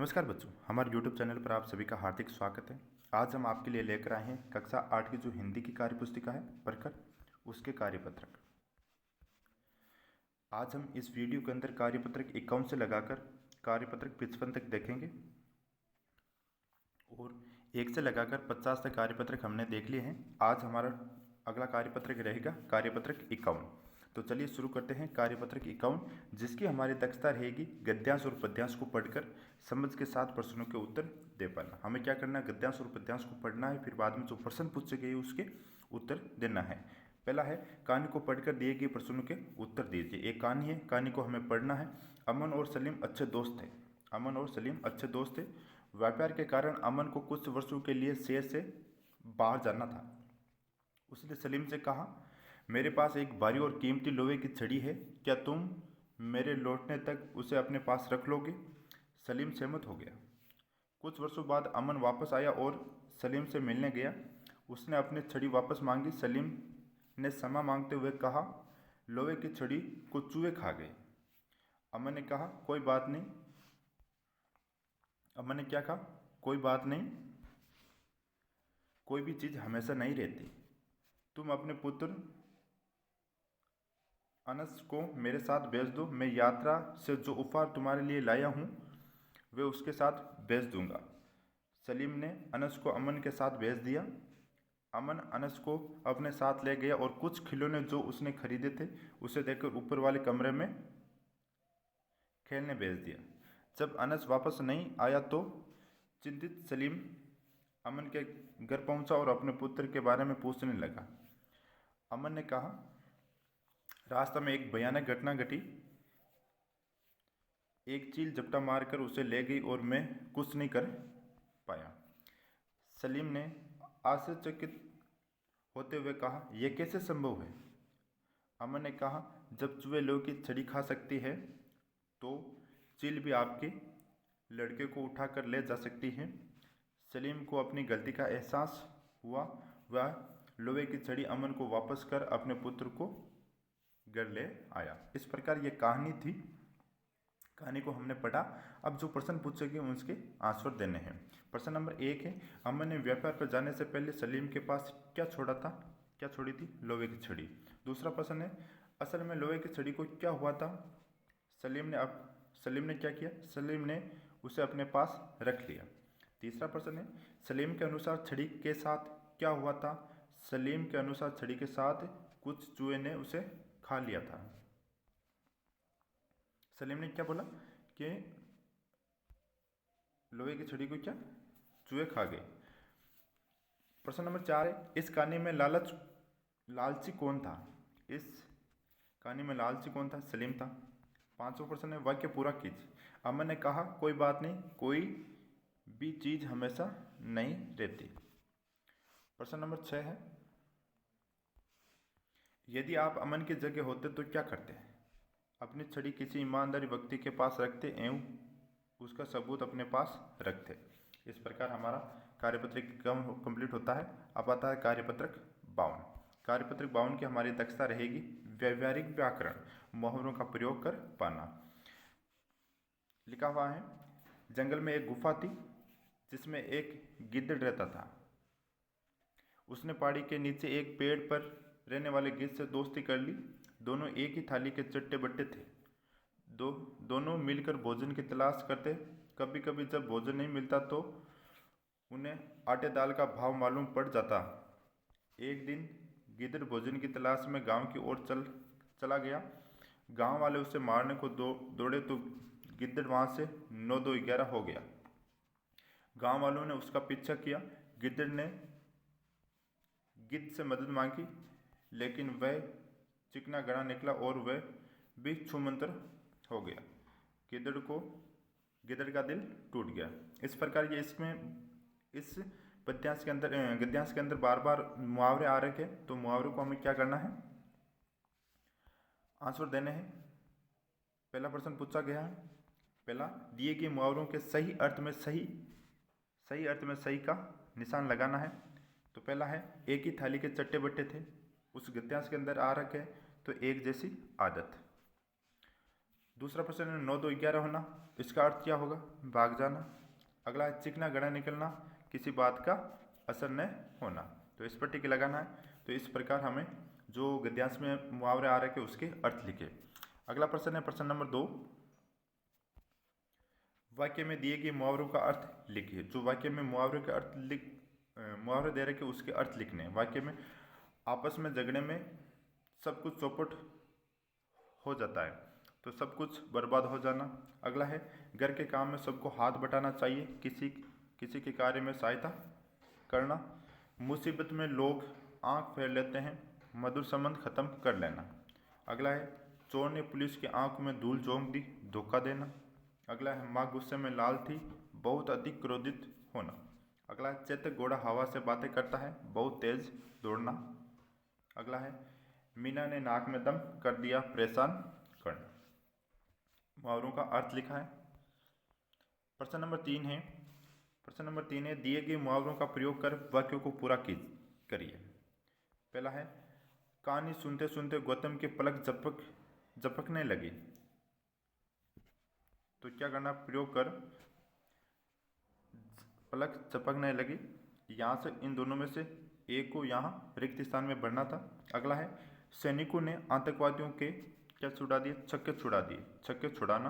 नमस्कार बच्चों, हमारे YouTube चैनल पर आप सभी का हार्दिक स्वागत है। आज हम आपके लिए लेकर आए हैं कक्षा 8 की जो हिंदी की कार्य पुस्तिका है पढ़कर उसके कार्यपत्रक। आज हम इस वीडियो के अंदर कार्यपत्रक 51 से लगाकर कार्यपत्रक 55 तक देखेंगे और 1 से लगाकर 50 तक कार्यपत्रक हमने देख लिए हैं। आज हमारा अगला कार्यपत्रक रहेगा कार्यपत्रक 51। तो चलिए शुरू करते हैं कार्यपत्रक 51, जिसकी हमारी दक्षता रहेगी गद्यांश और पद्यांश को पढ़कर समझ के साथ प्रश्नों के उत्तर दे पाना। हमें क्या करना है, गद्यांश और पद्यांश को पढ़ना है, फिर बाद में जो प्रश्न पूछे गए उसके उत्तर देना है। पहला है कहानी को पढ़कर दिए गए प्रश्नों के उत्तर दीजिए। एक कहानी है, कहानी को हमें पढ़ना है। अमन और सलीम अच्छे दोस्त थे। अमन और सलीम अच्छे दोस्त थे। व्यापार के कारण अमन को कुछ वर्षों के लिए शहर से बाहर जाना था। उसने सलीम से कहा, मेरे पास एक भारी और कीमती लोहे की छड़ी है, क्या तुम मेरे लौटने तक उसे अपने पास रख लोगे? सलीम सहमत हो गया। कुछ वर्षों बाद अमन वापस आया और सलीम से मिलने गया। उसने अपनी छड़ी वापस मांगी। सलीम ने क्षमा मांगते हुए कहा, लोहे की छड़ी को चूहे खा गए। अमन ने कहा, कोई बात नहीं। अमन ने क्या कहा? कोई बात नहीं, कोई भी चीज़ हमेशा नहीं रहती। तुम अपने पुत्र अनस को मेरे साथ भेज दो। मैं यात्रा से जो उपहार तुम्हारे लिए लाया हूँ वे उसके साथ भेज दूंगा। सलीम ने अनस को अमन के साथ भेज दिया। अमन अनस को अपने साथ ले गया और कुछ खिलौने जो उसने खरीदे थे उसे देकर ऊपर वाले कमरे में खेलने भेज दिया। जब अनस वापस नहीं आया तो चिंतित सलीम अमन के घर पहुंचा और अपने पुत्र के बारे में पूछने लगा। अमन ने कहा, रास्ता में एक भयानक घटना घटी। एक चील झपटा मारकर उसे ले गई और मैं कुछ नहीं कर पाया। सलीम ने आश्चर्यचकित होते हुए कहा, यह कैसे संभव है? अमन ने कहा, जब चूहे लोहे की छड़ी खा सकती है तो चील भी आपके लड़के को उठाकर ले जा सकती है। सलीम को अपनी गलती का एहसास हुआ। वह लोहे की छड़ी अमन को वापस कर अपने पुत्र को घर ले आया। इस प्रकार ये कहानी थी। कहानी को हमने पढ़ा। अब जो प्रश्न पूछे गए उसके आंसर देने हैं। प्रश्न नंबर 1 है, अमन ने व्यापार पर जाने से पहले सलीम के पास क्या छोड़ा था? क्या छोड़ी थी? लोहे की छड़ी। दूसरा प्रश्न है, असल में लोहे की छड़ी को क्या हुआ था? सलीम ने क्या किया? सलीम ने उसे अपने पास रख लिया। तीसरा प्रश्न है, सलीम के अनुसार छड़ी के साथ क्या हुआ था? सलीम के अनुसार छड़ी के साथ कुछ चूहे ने उसे खा लिया था। सलीम ने क्या बोला कि लोहे की छड़ी को क्या चूहे खा गए। प्रश्न नंबर 4 है, इस कहानी में लालची कौन था? इस कहानी में लालची कौन था? सलीम था। पांचवा प्रश्न है, वाक्य पूरा कीजिए। अमन ने कहा, कोई बात नहीं, कोई भी चीज हमेशा नहीं रहती। प्रश्न नंबर 6 है, यदि आप अमन की जगह होते तो क्या करते? अपनी छड़ी किसी ईमानदारी व्यक्ति के पास रखते एवं उसका सबूत अपने पास रखते। इस प्रकार हमारा कार्यपत्रक कंप्लीट होता है। अब आता है कार्यपत्रक 52। कार्यपत्रक 52 की हमारी दक्षता रहेगी व्यवहारिक व्याकरण, मुहावरों का प्रयोग कर पाना। लिखा हुआ है, जंगल में एक गुफा थी जिसमें एक गिद्ध रहता था। उसने पहाड़ी के नीचे एक पेड़ पर रहने वाले गिद्ध से दोस्ती कर ली। दोनों एक ही थाली के चट्टे बट्टे थे। दोनों मिलकर भोजन की तलाश करते। कभी कभी जब भोजन नहीं मिलता तो उन्हें आटे दाल का भाव मालूम पड़ जाता। एक दिन गिद्ध भोजन की तलाश में गांव की ओर चला गया। गांव वाले उसे मारने को दौड़े तो गिद्ध वहां से 9-2-11 हो गया। गांव वालों ने उसका पीछा किया। गिद्ध से मदद मांगी, लेकिन वह चिकना गड़ा निकला और वह भी छूमंतर हो गया। गिद्ध का दिल टूट गया। इस प्रकार ये इस गद्यांश के अंदर बार बार मुहावरे आ रखे, तो मुहावरों को हमें क्या करना है? आंसर देने हैं। पहला प्रश्न पूछा गया है, पहला, दिए गए मुहावरों के सही अर्थ में सही का निशान लगाना है। तो पहला है, एक ही थाली के चट्टे बट्टे थे। उस गद्यांश के अंदर आ रखे तो एक जैसी आदत। दूसरा प्रश्न है 9 2 11 होना, इसका अर्थ क्या होगा? भाग जाना। अगला है चिकना घड़ा निकलना, किसी बात का असर न होना। तो इस पर टिक लगाना है। तो इस प्रकार हमें जो गद्यांश में मुहावरे आ रहे हैं उसके अर्थ लिखे। अगला प्रश्न है प्रश्न नंबर 2, वाक्य में दिए गए मुहावरों का अर्थ लिखिए। जो वाक्य में मुहावरे के अर्थ मुहावरे दे रहे कि उसके अर्थ लिखने हैं। वाक्य में आपस में झगड़े में सब कुछ चौपट हो जाता है, तो सब कुछ बर्बाद हो जाना। अगला है घर के काम में सबको हाथ बटाना चाहिए, किसी के कार्य में सहायता करना। मुसीबत में लोग आंख फेर लेते हैं, मधुर संबंध खत्म कर लेना। अगला है चोर ने पुलिस की आंख में धूल झोंक दी, धोखा देना। अगला है माँ गुस्से में लाल थी, बहुत अधिक क्रोधित होना। अगला है चेतक घोड़ा हवा से बातें करता है, बहुत तेज दौड़ना। अगला है मीना ने नाक में दम कर दिया, परेशान करना। मुहावरों का अर्थ लिखा है। प्रश्न नंबर 3 है दिए गए मुहावरों का प्रयोग कर वाक्यों को पूरा करिए। पहला है कहानी सुनते सुनते गौतम की पलक झपकने लगी। तो क्या करना? प्रयोग कर पलक झपकने लगी। यहाँ से इन दोनों में से एक को यहाँ रिक्त स्थान में भरना था। अगला है सैनिकों ने आतंकवादियों के क्या छुड़ा दिए? छक्के छुड़ा दिए, छक्के छुड़ाना।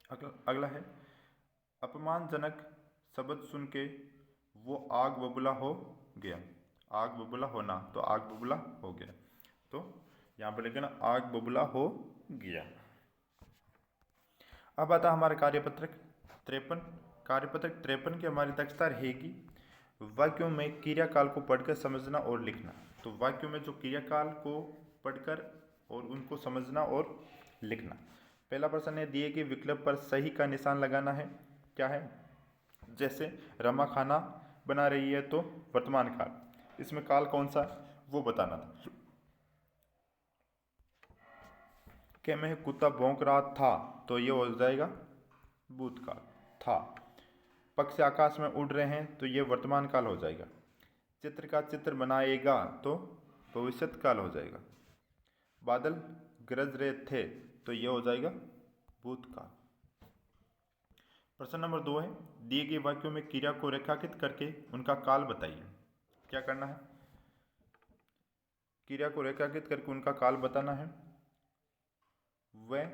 अगला है अपमानजनक शब्द सुन के वो आग बबूला हो गया, आग बबूला होना, तो आग बबूला हो गया। तो यहाँ पर लिखना आग बबूला हो गया। अब आता हमारा कार्यपत्रक 53। कार्यपत्रक 53 की हमारी दक्षता रहेगी वाक्यों में क्रियाकाल को पढ़कर समझना और लिखना। तो वाक्यों में जो क्रियाकाल को पढ़कर और उनको समझना और लिखना। पहला प्रश्न है दिए गए विकल्प पर सही का निशान लगाना है। क्या है? जैसे रमा खाना बना रही है, तो वर्तमान काल, इसमें काल कौन सा वो बताना था। क्या में कुत्ता भौंक रहा था, तो ये हो जाएगा भूतकाल था। पक्षी आकाश में उड़ रहे हैं, तो ये वर्तमान काल हो जाएगा। चित्र का चित्र बनाएगा, तो भविष्यत काल हो जाएगा। बादल गरज रहे थे, तो ये हो जाएगा भूतकाल। प्रश्न नंबर 2 है दिए गए वाक्यों में क्रिया को रेखांकित करके उनका काल बताइए। क्या करना है? क्रिया को रेखांकित करके उनका काल बताना है। वह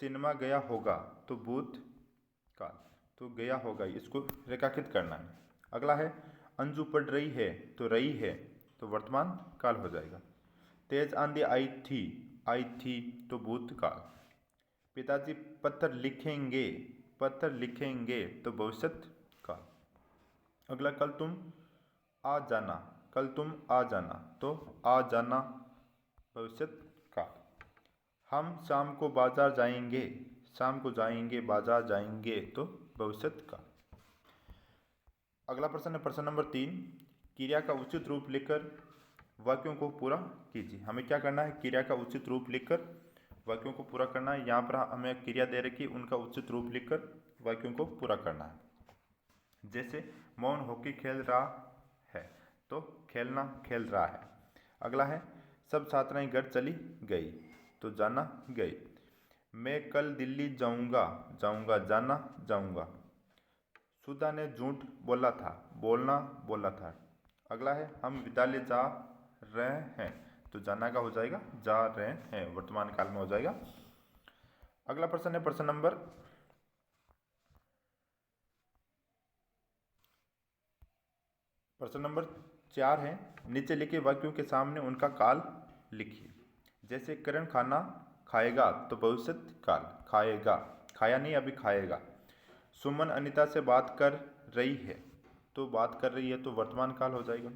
सिनेमा गया होगा, तो भूतकाल, तो गया होगा, इसको रेखांकित करना है। अगला है अंजू पढ़ रही है, तो रही है, तो वर्तमान काल हो जाएगा। तेज आंधी आई थी, तो भूतकाल। पिताजी पत्थर लिखेंगे, तो भविष्यत काल। अगला कल तुम आ जाना, तो आ जाना भविष्यत काल। हम शाम को बाजार जाएंगे, बाजार जाएंगे, तो भविष्यत काल। अगला प्रश्न है प्रश्न नंबर 3, क्रिया का उचित रूप लिखकर वाक्यों को पूरा कीजिए। हमें क्या करना है? क्रिया का उचित रूप लिखकर वाक्यों को पूरा करना है। यहाँ पर हमें क्रिया दे रखी, उनका उचित रूप लिखकर वाक्यों को पूरा करना है। जैसे मोहन हॉकी खेल रहा है, तो खेलना खेल रहा है। अगला है सब छात्राएं घर चली गई, तो जाना गई। मैं कल दिल्ली जाऊंगा, जाऊंगा। सुधा ने झूठ बोला था। अगला है हम विद्यालय जा रहे हैं, तो जाना का हो जाएगा जा रहे हैं, वर्तमान काल में हो जाएगा। अगला प्रश्न है प्रश्न नंबर 4 है नीचे लिखे वाक्यों के सामने उनका काल लिखिए। जैसे करण खाना खाएगा, तो भविष्यत काल, खाएगा, खाया नहीं अभी खाएगा। सुमन अनीता से बात कर रही है, तो बात कर रही है, तो वर्तमान काल हो जाएगा।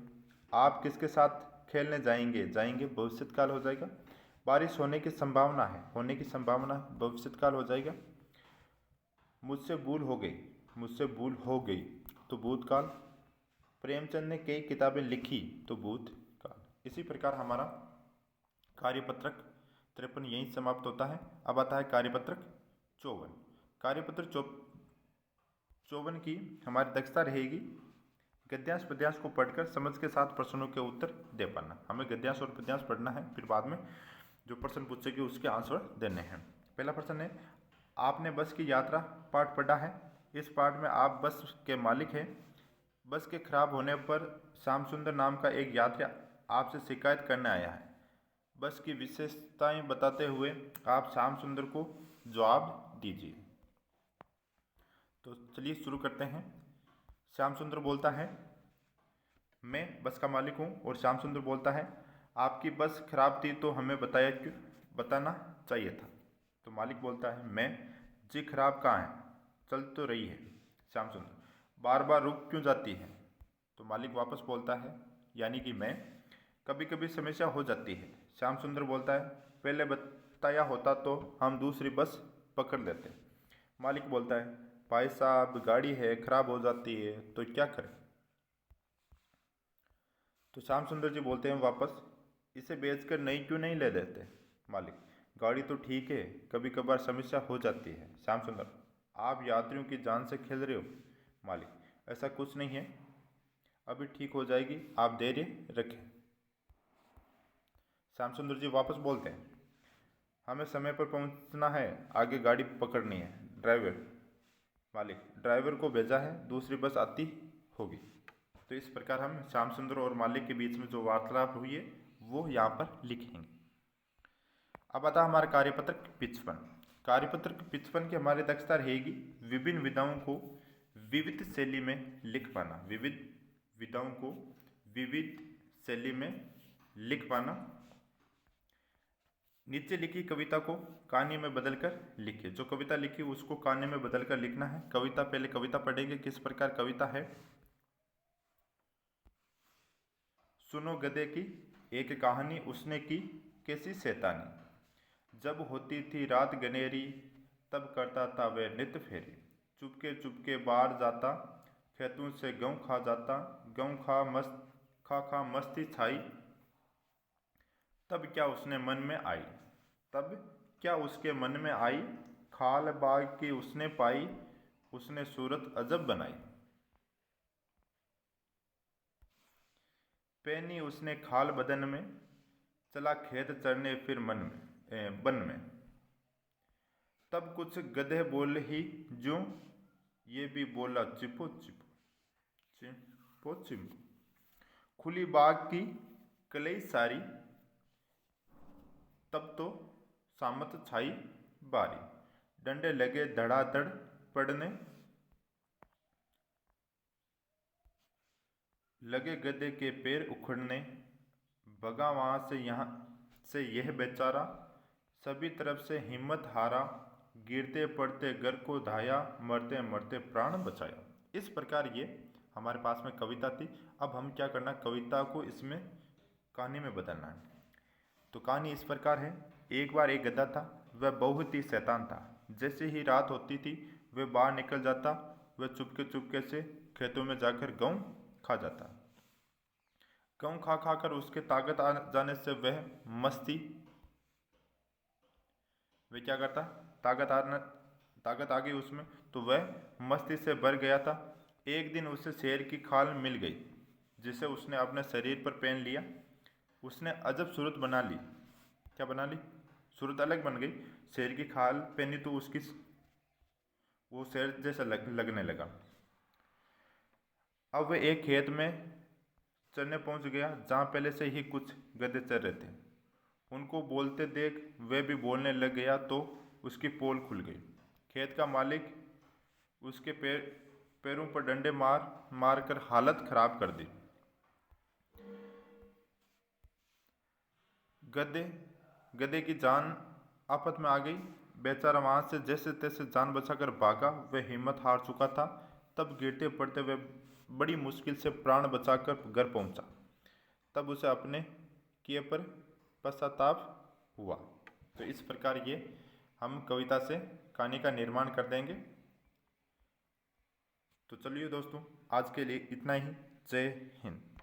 आप किसके साथ खेलने जाएंगे भविष्यत काल हो जाएगा। बारिश होने की संभावना है, भविष्यत काल हो जाएगा। मुझसे भूल हो गई, तो भूतकाल। प्रेमचंद ने कई किताबें लिखी, तो भूतकाल। इसी प्रकार हमारा कार्यपत्रक 53 यहीं समाप्त होता है। अब आता है कार्यपत्रक 54। कार्यपत्रक 54 की हमारी दक्षता रहेगी गद्यांश पद्यांश को पढ़कर समझ के साथ प्रश्नों के उत्तर दे पाना। हमें गद्यांश और पद्यांश पढ़ना है, फिर बाद में जो प्रश्न पूछेगी उसके आंसर देने हैं। पहला प्रश्न है, आपने बस की यात्रा पाठ पढ़ा है। इस पाठ में आप बस के मालिक हैं। बस के खराब होने पर श्याम सुंदर नाम का एक यात्री आपसे शिकायत करने आया है। बस की विशेषताएं बताते हुए आप श्याम सुंदर को जवाब दीजिए। तो चलिए शुरू करते हैं। श्याम सुंदर बोलता है, मैं बस का मालिक हूँ। और श्याम सुंदर बोलता है, आपकी बस खराब थी तो हमें बताना चाहिए था। तो मालिक बोलता है, मैं जी खराब कहाँ है, चल तो रही है। श्याम सुंदर, बार बार रुक क्यों जाती है। तो मालिक वापस बोलता है, यानी कि मैं, कभी कभी समस्या हो जाती है। श्याम सुंदर बोलता है, पहले बताया होता तो हम दूसरी बस पकड़ लेते। मालिक बोलता है, भाई साहब गाड़ी है, खराब हो जाती है तो क्या करें। तो श्याम सुंदर जी बोलते हैं वापस, इसे बेचकर नई क्यों नहीं ले लेते। मालिक, गाड़ी तो ठीक है, कभी कभार समस्या हो जाती है। श्याम सुंदर, आप यात्रियों की जान से खेल रहे हो। मालिक, ऐसा कुछ नहीं है, अभी ठीक हो जाएगी, आप धैर्य रखें। श्याम सुंदर जी वापस बोलते हैं, हमें समय पर पहुंचना है, आगे गाड़ी पकड़नी है। ड्राइवर, मालिक, ड्राइवर को भेजा है, दूसरी बस आती होगी। तो इस प्रकार हम श्याम सुंदर और मालिक के बीच में जो वार्तालाप हुई है वो यहाँ पर लिखेंगे। अब आता हमारा कार्यपत्रक 55। कार्यपत्रक 55 की हमारी दक्षता रहेगी विभिन्न विधाओं को विविध शैली में लिख पाना। विविध विधाओं को विविध शैली में लिख पाना। नीचे लिखी कविता को कहानी में बदलकर लिखिए। जो कविता लिखी उसको कहानी में बदलकर लिखना है। कविता, पहले कविता पढ़ेंगे किस प्रकार कविता है। सुनो गधे की एक कहानी, उसने की कैसी शैतानी। जब होती थी रात गनेरी, तब करता था वह नित फेरी। चुपके चुपके बाहर जाता, खेतों से गेहूँ खा जाता। गेहूँ खा मस्ती छाई। तब क्या उसने मन में आई, तब क्या उसके मन में आई। खाल बाग की उसने पाई, उसने सूरत अजब बनाई। पहनी उसने खाल बदन में, चला खेत चरने फिर बन में। तब कुछ गधे बोले ही ज्यों, ये भी बोला चिपो चिपो चिपो चिपो। खुली बाग की कलई सारी, तब तो सामत छाई बारी। डंडे लगे धड़ाधड़ पड़ने, लगे गधे के पैर उखड़ने। भगा वहाँ से यहाँ से यह बेचारा, सभी तरफ से हिम्मत हारा। गिरते पड़ते घर को धाया, मरते मरते प्राण बचाया। इस प्रकार ये हमारे पास में कविता थी। अब हम क्या करना, कविता को इसमें कहानी में बदलना है। तो कहानी इस प्रकार है। एक बार एक गधा था, वह बहुत ही शैतान था। जैसे ही रात होती थी वह बाहर निकल जाता। वह चुपके चुपके से खेतों में जाकर गेहूँ खा जाता। गेहूँ खा खा कर उसके ताकत आ जाने से वह क्या करता, ताकत आ गई उसमें, तो वह मस्ती से भर गया था। एक दिन उसे शेर की खाल मिल गई, जिसे उसने अपने शरीर पर पहन लिया। उसने अजब सूरत बना ली। क्या बना ली, सूरत अलग बन गई। शेर की खाल पहनी तो उसकी वो शेर जैसा लगने लगा। अब वह एक खेत में चरने पहुंच गया, जहाँ पहले से ही कुछ गधे चर रहे थे। उनको बोलते देख वह भी बोलने लग गया, तो उसकी पोल खुल गई। खेत का मालिक उसके पैरों पर डंडे मार कर हालत खराब कर दी। गधे की जान आफत में आ गई। बेचारा वहां से जैसे तैसे जान बचाकर भागा। वह हिम्मत हार चुका था। तब गिरते पड़ते वह बड़ी मुश्किल से प्राण बचाकर घर पहुंचा। तब उसे अपने किए पर पश्चाताप हुआ। तो इस प्रकार ये हम कविता से कहानी का निर्माण कर देंगे। तो चलिए दोस्तों, आज के लिए इतना ही। जय हिंद।